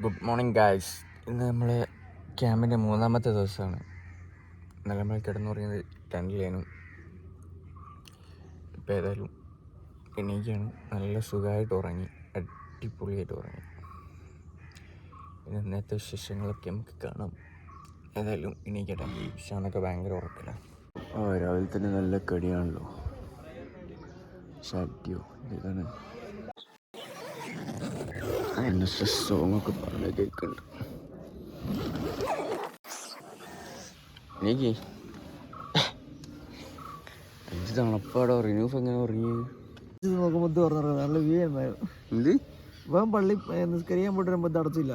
Good morning guys. ഇന്ന് നമ്മൾ ക്യാമ്പിൻ്റെ 3ാമത്തെ ദിവസമാണ്. ഇന്നലെ നമ്മൾ കിടന്നുറങ്ങിയത് ടെൻറ്റിലേനും. ഇപ്പോൾ ഏതായാലും എണീക്കാണ്. നല്ല സുഖമായിട്ട് ഉറങ്ങി, അടിപൊളിയായിട്ട് ഉറങ്ങി. പിന്നെ ഇന്നത്തെ വിശേഷങ്ങളൊക്കെ നമുക്ക് കാണാം. ഏതായാലും എണീക്കട്ടെ. ഷാനൊക്കെ ഭയങ്കര ഉറക്കില്ല. രാവിലെ തന്നെ നല്ല കടിയാണല്ലോ. ഷാറ്റിയോ ഇതാണ് NSS സോങ്ങൊക്കെ പറഞ്ഞ കേൾക്കുന്നുണ്ട്. എനിക്ക് 5 തണുപ്പാടോ. റിനൂഫ് എങ്ങനെ ഉറങ്ങി നോക്കുമ്പോൾ നല്ല വ്യൂ ആയിരുന്നു. എന്ത് ഇപ്പം പള്ളി നിസ്കരിക്കാൻ പോയിട്ട് വരുമ്പോൾ ഇത് അടച്ചില്ല.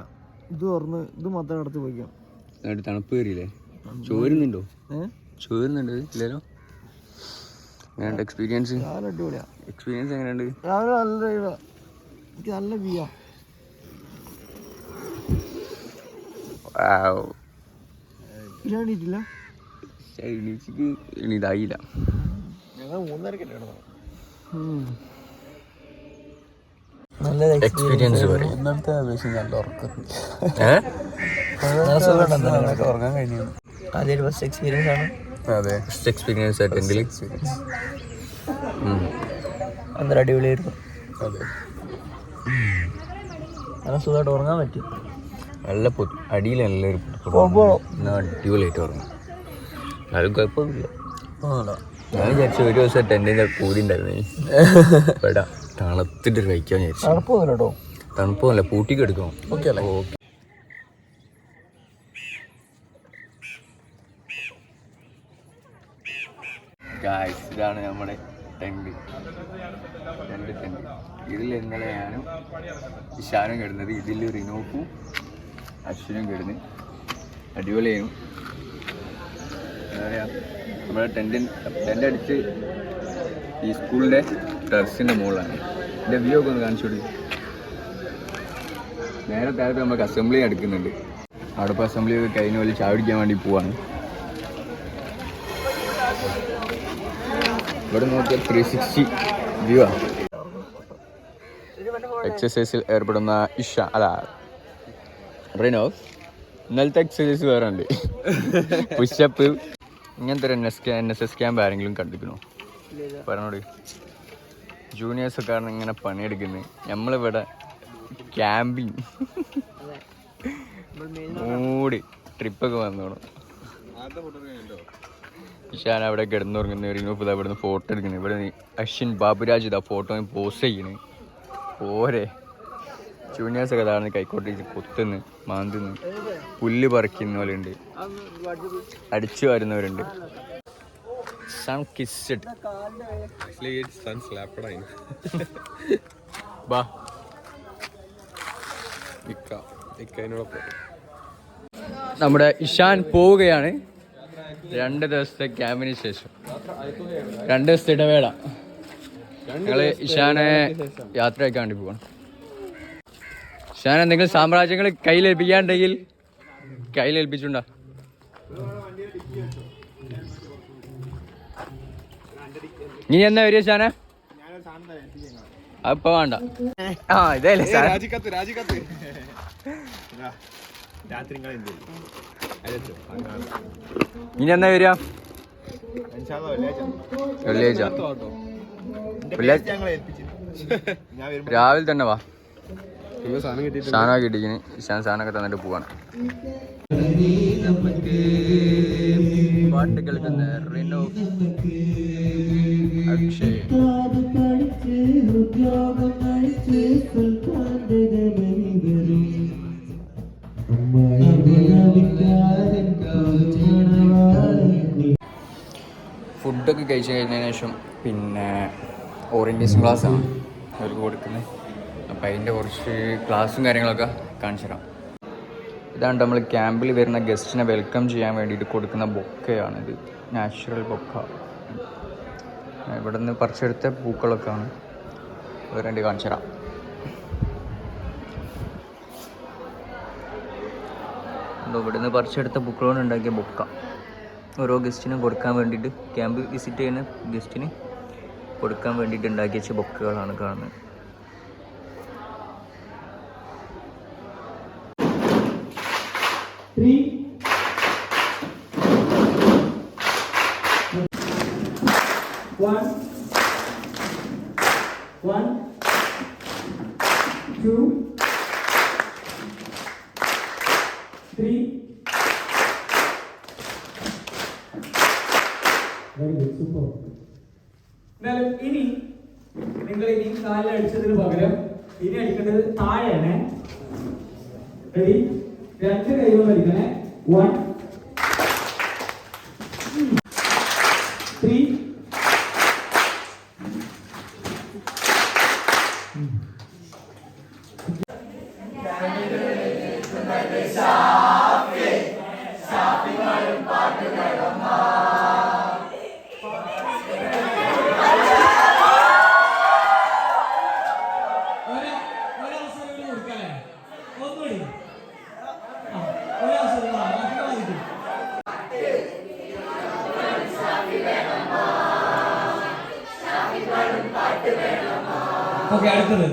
ഇത് തുറന്ന് ഇത് മൊത്തം അടച്ച് പോയിക്കാം. തണുപ്പ് കയറിയില്ലേ? ചോരുന്നുണ്ടോ? ചോരുന്നുണ്ട് ഇല്ലല്ലോ. എങ്ങനെയുണ്ട് എക്സ്പീരിയൻസ്? അടിപൊളിയാ. എക്സ്പീരിയൻസ് എങ്ങനെയുണ്ട്? രാവിലെ എനിക്ക് നല്ല വ്യൂ. ഇതായിട്ടില്ല, ഇതായില്ല. ഞങ്ങൾ 3:30 നല്ല എക്സ്പീരിയൻസ് പറയും. ഇന്നത്തെ അപേക്ഷിച്ച് നല്ല ഉറക്കം. ഉറങ്ങാൻ കഴിഞ്ഞു. അതൊരു ഫസ്റ്റ് എക്സ്പീരിയൻസ് ആണ്. അതെ, ഫസ്റ്റ് എക്സ്പീരിയൻസ് ആയിട്ട് എന്തെങ്കിലും അന്നേരം അടിപൊളിയായിരുന്നു. അതെ, നല്ല സുഖമായിട്ട് ഉറങ്ങാൻ പറ്റും. നല്ല അടിയിൽ നല്ലൊരു അടിപൊളിയായിട്ട് ഉറങ്ങും. എന്നാലും കുഴപ്പമൊന്നുമില്ല. ഞാൻ വിചാരിച്ചു ഒരു ദിവസം ടെൻറ്റിൻ്റെ കൂടി ഉണ്ടായിരുന്നു. ഇവിടെ തണുത്തിട്ട് കഴിക്കാൻ വിചാരിച്ചു. തണുപ്പൊന്നുമില്ല കേട്ടോ. തണുപ്പൊന്നുമില്ല, പൂട്ടിക്ക് എടുക്കണം. ഓക്കെ അല്ലേ? ഓക്കെ. ഗായ്സ്, ഇതാണ് നമ്മുടെ ടെൻറ്റ്. ഇതിൽ ഇന്നലെ ഞാനും ഇഷാനും കിടന്നത്. ഇതിൽ റിനോഫും അശ്വിനും കിടന്ന് അടിപൊളിയായിരുന്നു. എന്താ പറയുക, നമ്മുടെ ടെൻ്റ് അടിച്ച് ഈ സ്കൂളിൻ്റെ ടെറസിൻ്റെ മുകളിലാണ്. എൻ്റെ വ്യൂ ഒക്കെ ഒന്ന് കാണിച്ചു കൊടുക്കും. നേരെ താഴത്ത് നമുക്ക് അസംബ്ലി നടക്കുന്നുണ്ട്. അവിടെ ഇപ്പോൾ അസംബ്ലി കഴിഞ്ഞ പോലെ ചാടിക്കാൻ വേണ്ടി പോവാണ്. ഇവിടെ നോക്കിയാൽ 360 വ്യൂ ആണ്. എക്സസൈസിൽ ഏർപ്പെടുന്ന റിനോഫ്. ഇന്നലത്തെ എക്സസൈസ് വേറെ ഉണ്ട്. പുഷപ്പ്. ഇങ്ങനത്തെ ഒരു NSS ക്യാമ്പ് ആരെങ്കിലും കണ്ടിരിക്കണോ? പറഞ്ഞോട്. ജൂനിയേഴ്സൊക്കെ ആണ് ഇങ്ങനെ പണിയെടുക്കുന്നത്. നമ്മളിവിടെ ക്യാമ്പിങ് മൂടി ട്രിപ്പൊക്കെ വന്നോണം. ഇഷാൻ അവിടെ കിടന്നുറങ്ങുന്ന. റിനൂഫ് ഇതാ ഇവിടുന്ന് ഫോട്ടോ എടുക്കുന്നത്. ഇവിടെ അശ്വിൻ ബാബുരാജ് ഇതാ ഫോട്ടോ പോസ്റ്റ് ചെയ്യണ്. ഓരേ ജൂനിയേഴ്സൊക്കെ അതാണ് കൈക്കോട്ടി കൊത്തുന്ന് മാന്തുന്ന് പുല്ല് പറിക്കുന്ന പോലെ ഉണ്ട്. അടിച്ചു വരുന്നവരുണ്ട്. Sun kissed. ബാ നമ്മുടെ ഇഷാൻ പോവുകയാണ്. 2 ദിവസത്തെ ക്യാമ്പിന് ശേഷം 2 ദിവസത്തെ ഇടവേള. ഞങ്ങള് ഇഷാനെ യാത്രയൊക്കെ വേണ്ടി പോകണം. ഇഷാൻ എന്തെങ്കിലും സാമ്രാജ്യങ്ങൾ കയ്യിലേൽപ്പിക്കാണ്ടെങ്കിൽ കയ്യിലേൽപ്പിച്ചുണ്ടാ. ഇനി എന്നാ വരിക ഷാനെ? അപ്പൊ വേണ്ട. ഇതല്ലേ ഇനി എന്നാ വരിക? വെള്ളിയാഴ്ച രാവിലെ തന്നെ വാ. സാധനം കിട്ടിക്കിന്. ഇഷാൻ സാധനമൊക്കെ തന്നിട്ട് പോവാണ്. പാട്ട് കേൾക്കുന്ന റിനോഫ്, അക്ഷയ്. ഫുഡൊക്കെ കഴിച്ചു കഴിഞ്ഞതിന് ശേഷം പിന്നെ ഓറിയൻറ്റേഷൻ ക്ലാസ്സാണ് അവർക്ക് കൊടുക്കുന്നത്. അപ്പം അതിൻ്റെ കുറച്ച് ക്ലാസ്സും കാര്യങ്ങളൊക്കെ കാണിച്ചു തരാം. ഇതാണ് നമ്മൾ ക്യാമ്പിൽ വരുന്ന ഗസ്റ്റിനെ വെൽക്കം ചെയ്യാൻ വേണ്ടിയിട്ട് കൊടുക്കുന്ന ബൊക്കയാണിത്. Natural bouquet. ഇവിടെ നിന്ന് പറിച്ചെടുത്ത പൂക്കളൊക്കെയാണ്. അത് രണ്ട് കാണിച്ചു തരാം. ഇവിടെ നിന്ന് പറിച്ചെടുത്ത പൂക്കളോട് ഉണ്ടാക്കിയ ബൊക്ക ഓരോ ഗസ്റ്റിനും കൊടുക്കാൻ വേണ്ടിയിട്ട്, ക്യാമ്പ് വിസിറ്റ് ചെയ്യുന്ന ഗസ്റ്റിന് കൊടുക്കാൻ വേണ്ടിയിട്ട് ഉണ്ടാക്കി വെച്ച ബൊക്കകളാണ് കാണുന്നത്. 3 1 1 2 3 വെരി ഗുഡ് സൂപ്പർ. എന്നാലും ഇനി നിങ്ങൾ ഇനി കാലിൽ അടിച്ചതിന് പകരം ഇനി അടിക്കേണ്ടത് താഴെയാണ്. റെഡി? 2 കൈകൊണ്ട് അടിക്കണേ. 1 3 ഓക്കെ, അടുത്തത്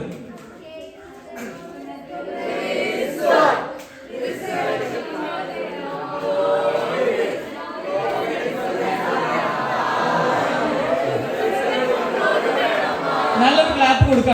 നല്ലൊരു ക്ലാപ്പ് കൊടുക്കാം.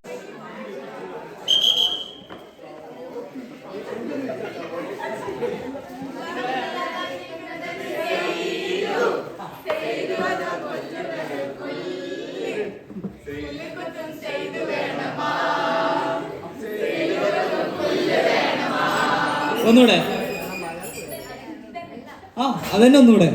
ഒന്നൂടെ. ആ അതന്നെ ഒന്നൂടെ.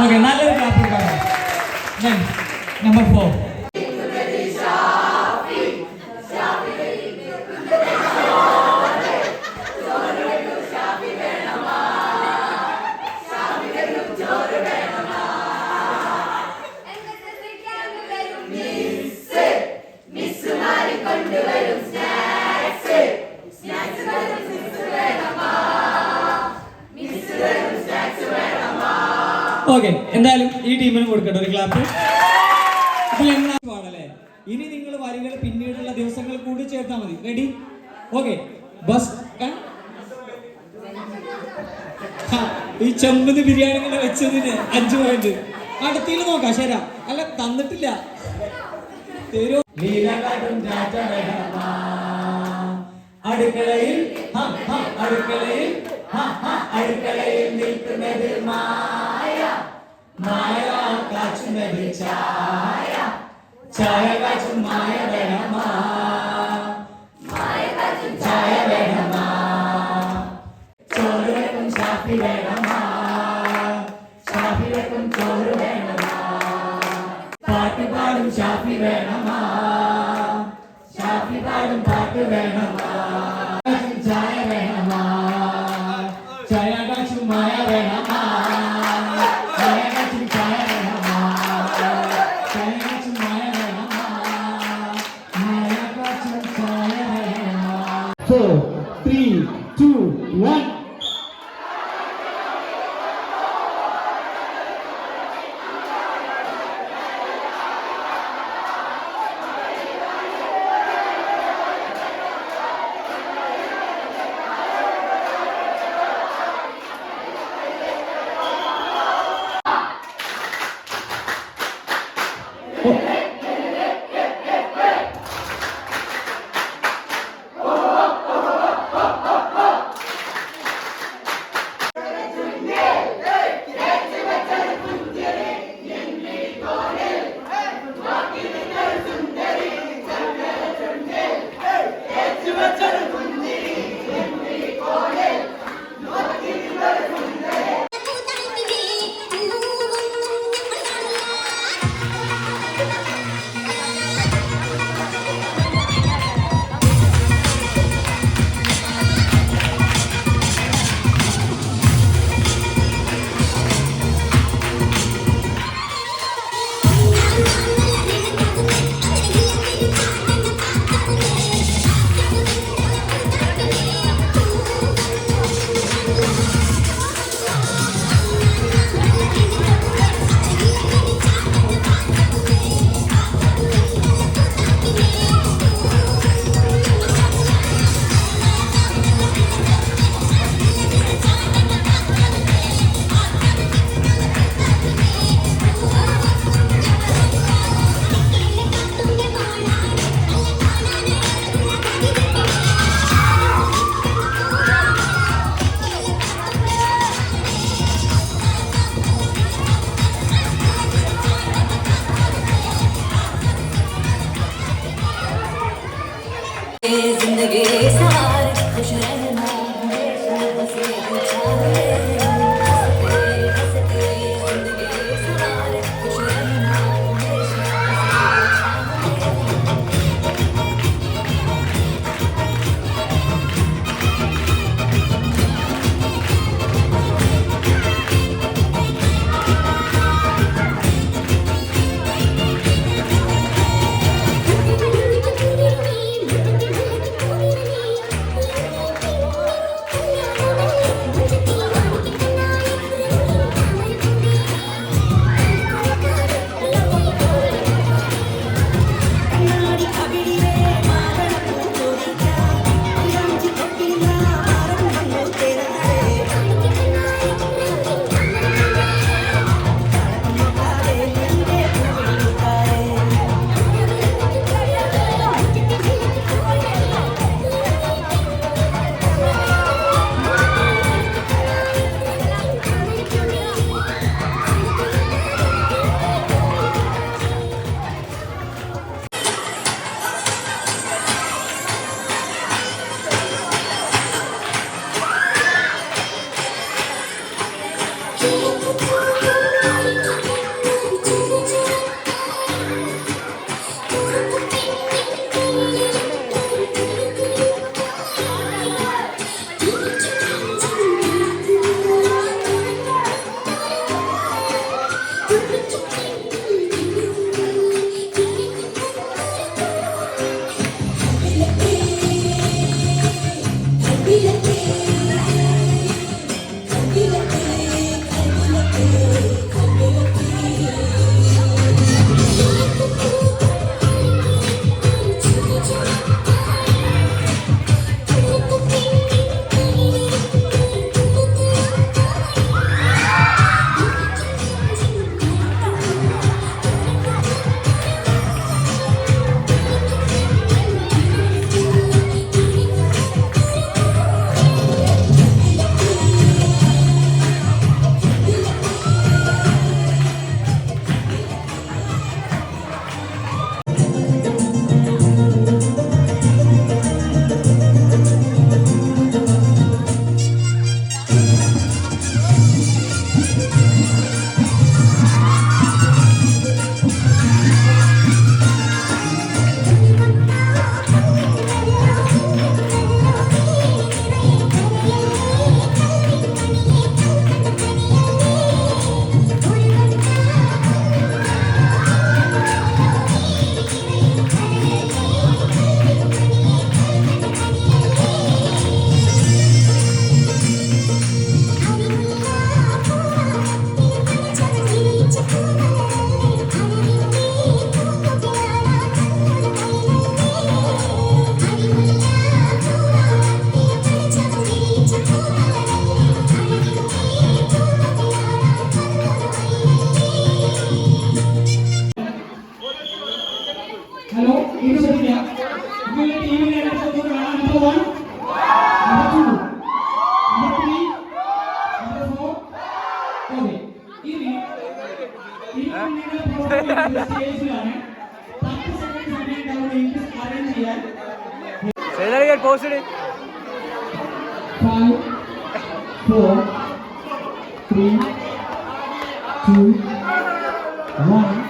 ഓക്കെ, നല്ലൊരു ക്ലാപ്പ് കൊടുക്കാം. നമ്പർ 4. ഓക്കെ, എന്തായാലും ഈ ടീമിന് കൊടുക്കട്ടെ ഒരു ക്ലാപ്പ്. പാടല്ലേ? ഇനി നിങ്ങൾ വരികൾ പിന്നീടുള്ള ദിവസങ്ങൾ കൂടി ചേർത്താൽ മതി. റെഡി? ഓക്കെ. ബസ് ഈ ചെമ്പത് ബിരിയാണികളെ വെച്ചതിന് 5 പോയിന്റ്. അടുത്തിൽ നോക്കാം. ശരാ അല്ല, തന്നിട്ടില്ല. അടുക്കളയിൽ അടുക്കളയിൽ അടുക്കളയിൽ നിൽക്കുന്നത് മായ മായ കാച്ചുന്നത് ചായ ചായ കാച്ചും മായ വേണമാ ചായ വേണമാ ചോറ് വെക്കും ഷാഫി വേണമാ ഷാഫി വെക്കും ചോറ് വേണമാ പാട്ട് പാടും ഷാഫി വേണമാ ഷാഫി പാടും പാട്ട് വേണമാ ചായ വേണമാ ചായ കാച്ചും മായ വേണമാ ചായ കാച്ചും ചായ വേണമാ ചായ കാച്ചും മായ വേണമാ മായ കാച്ചും ചായ വേണമാ. 4 3 2 1. പോസ്റ്റ് 5, 4, 3, 2, 1.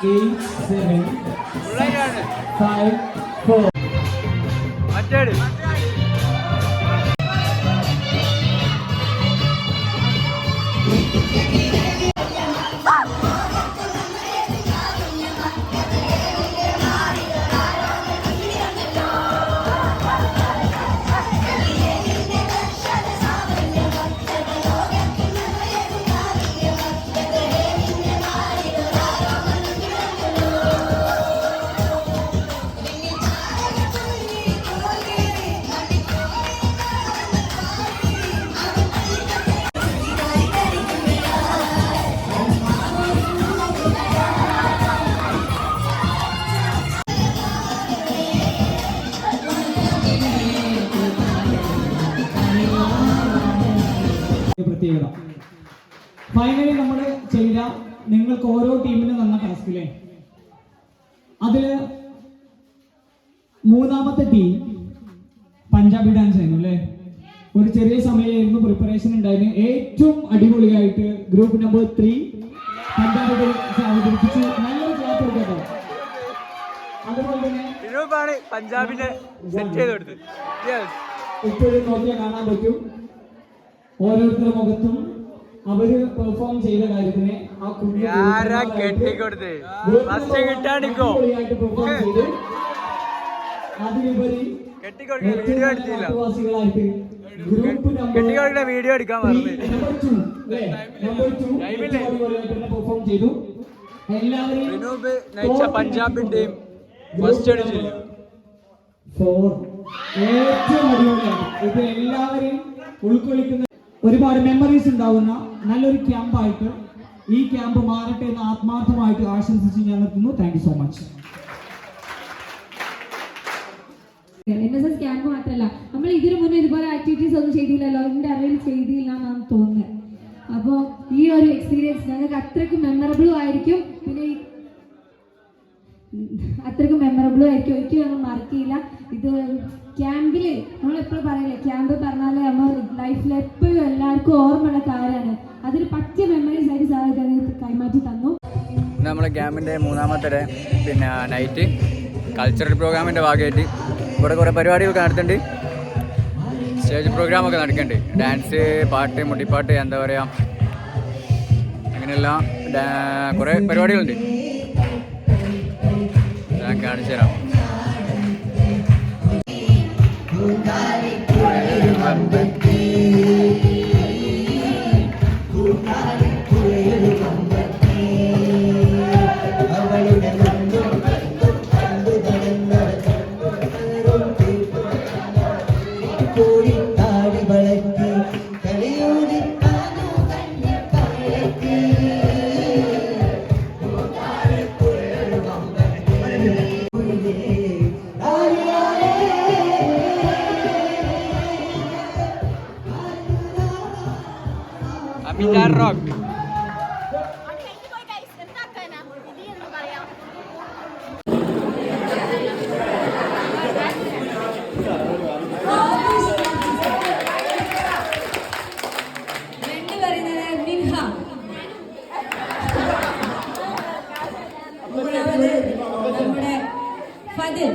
7 5 4 മറ്റേട് പ്രത്യേകത. ഫൈനലി നമ്മൾ ചെയ്ത നിങ്ങൾക്ക് ഓരോ ടീമിനും തന്ന ടാസ്കിലെ അതില് മൂന്നാമത്തെ ടീം പഞ്ചാബി ഡാൻസ് ആയിരുന്നു അല്ലേ. ഒരു ചെറിയ സമയമായിരുന്നു പ്രിപ്പറേഷൻ ഉണ്ടായിരുന്നു. ഏറ്റവും അടിപൊളിയായിട്ട് ഗ്രൂപ്പ് നമ്പർ 3 പഞ്ചാബി ഡാൻസ് അവതരിപ്പിച്ചു. നല്ലൊരു ക്ലാസ് കൊടുക്കട്ടോ. അതുപോലെ തന്നെ പഞ്ചാബിനെ സെറ്റ് ചെയ്ത് കൊടുത്തു. ഇപ്പോഴും നോക്കിയാൽ കാണാൻ പറ്റും ഓരോരുത്തരുടെ മുഖത്തും അവര് പെർഫോം ചെയ്ത കാര്യത്തിനെ ആ അതിലുപരി ആദിവാസികളായിട്ട് ഗ്രൂപ്പ് വീഡിയോ എടുക്കാൻ പെർഫോം ചെയ്തു. എല്ലാവരെയും പഞ്ചാബിന്റെയും ഫസ്റ്റ് അടിച്ചു. ഏറ്റവും അടിപൊളിയാണ്. ഇപ്പൊ എല്ലാവരെയും ഉൾക്കൊള്ളിക്കുന്ന ഒരുപാട് മെമ്മറീസ് ഉണ്ടാവുന്ന നല്ലൊരു ക്യാമ്പായിട്ട് ഈ ക്യാമ്പ് മാറട്ടെ എന്ന് ആത്മാർത്ഥമായിട്ട് ആശംസിച്ച് ഞാൻ നിർത്തുന്നു. Thank you so much. NSS camp മാത്രമല്ല, നമ്മൾ ഇതിനു മുന്നേ ഇതുപോലെ ആക്ടിവിറ്റീസ് ഒന്നും ചെയ്തില്ലല്ലോ, ഇതിന്റെ അറിവിൽ ചെയ്തില്ല എന്നാണ് തോന്നുന്നത്. അപ്പോൾ ഈ ഒരു എക്സ്പീരിയൻസ് ഞങ്ങൾക്ക് അത്രയ്ക്കും മെമ്മറബിളും ആയിരിക്കും. പിന്നെ അത്രയ്ക്കും മെമ്മറബിളും ആയിരിക്കും. ഒരിക്കലും ഞങ്ങൾ മറക്കില്ല. ഇത് ക്യാമ്പിൽ നമ്മളെപ്പോഴും പറയില്ലേ, ക്യാമ്പ് പറഞ്ഞാൽ നമ്മൾ ലൈഫിൽ എപ്പോഴും എല്ലാവർക്കും ഓർമ്മയുള്ള കാര്യമാണ്. അതൊരു പറ്റിയ മെമ്മറീസ് ആയിട്ട് സാർ കൈമാറ്റി തന്നു. നമ്മളെ ക്യാമ്പിൻ്റെ മൂന്നാമത്തെ പിന്നെ നൈറ്റ് കൾച്ചറൽ പ്രോഗ്രാമിൻ്റെ ഭാഗമായിട്ട് ഇവിടെ കുറേ പരിപാടികളൊക്കെ നടത്തുന്നുണ്ട്. സ്റ്റേജ് പ്രോഗ്രാമൊക്കെ നടക്കുന്നുണ്ട്. ഡാൻസ്, പാട്ട്, മുട്ടിപ്പാട്ട്, എന്താ പറയുക, അങ്ങനെയുള്ള കുറേ പരിപാടികളുണ്ട്. ഞാൻ കാണിച്ചു തരാം. Amita Rock. നമ്മുടെ ഫദിൽ,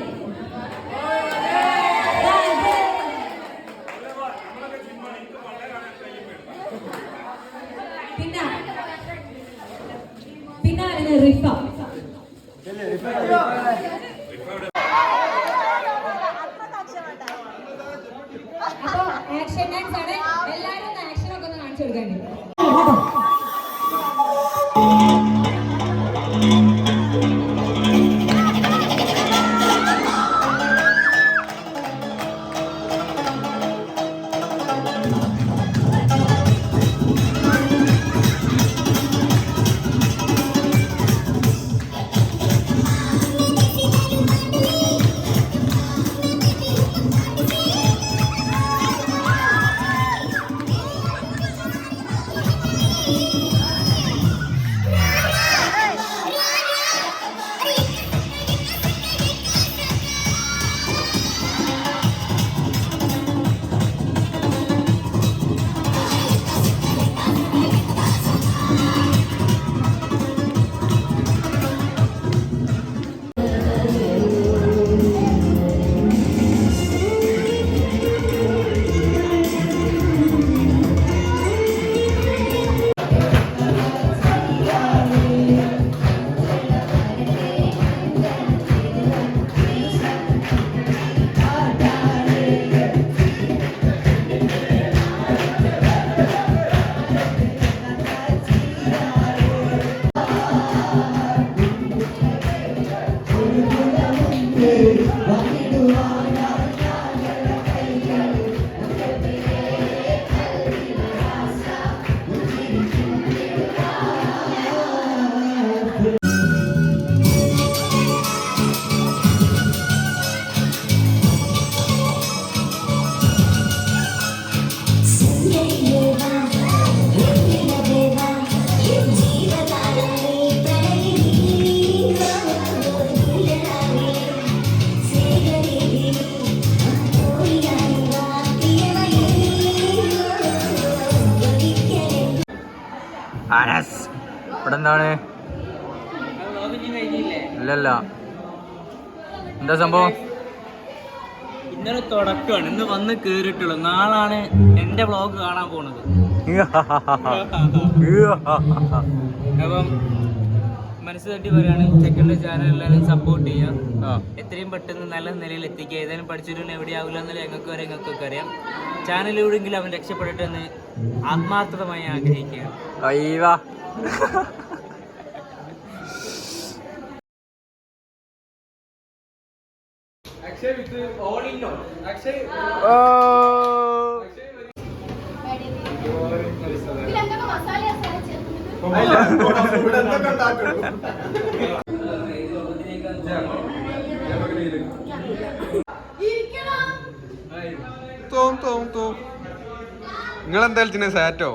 പിന്നെ റിഫ. അപ്പൊ ആക്ഷൻ ഡാൻസ് ആണ്. എല്ലാവരും ഒന്ന് ആക്ഷനൊക്കെ ഒന്ന് കാണിച്ചു കൊടുക്കേണ്ടി. ഇവിടെ എന്താണ്? ഇല്ലല്ല, എന്താ സംഭവം? ഇന്നലെ തുടക്കമാണ്, ഇന്ന് വന്ന് കേറിയിട്ടുള്ളൂ. നാളാണ് എന്റെ വ്ളോഗ് കാണാൻ പോണത്. അപ്പം മനസ്സ് തട്ടി പറയാണ്, ചെക്കൻ്റെ ചാനൽ എല്ലാവരും സപ്പോർട്ട് ചെയ്യാം, എത്രയും പെട്ടെന്ന് നല്ല നിലയിൽ എത്തിക്കുക. ഏതായാലും പഠിച്ചിട്ടുണ്ടെങ്കിൽ എവിടെയാവില്ല എന്നല്ല ഞങ്ങൾക്കൊക്കെ അറിയാം. ചാനലിലൂടെങ്കിലും അവൻ രക്ഷപ്പെടട്ടെ എന്ന് ആത്മാർത്ഥമായി ആഗ്രഹിക്കുകയാണ്. നിങ്ങൾ എന്തായാലും സാറ്റോ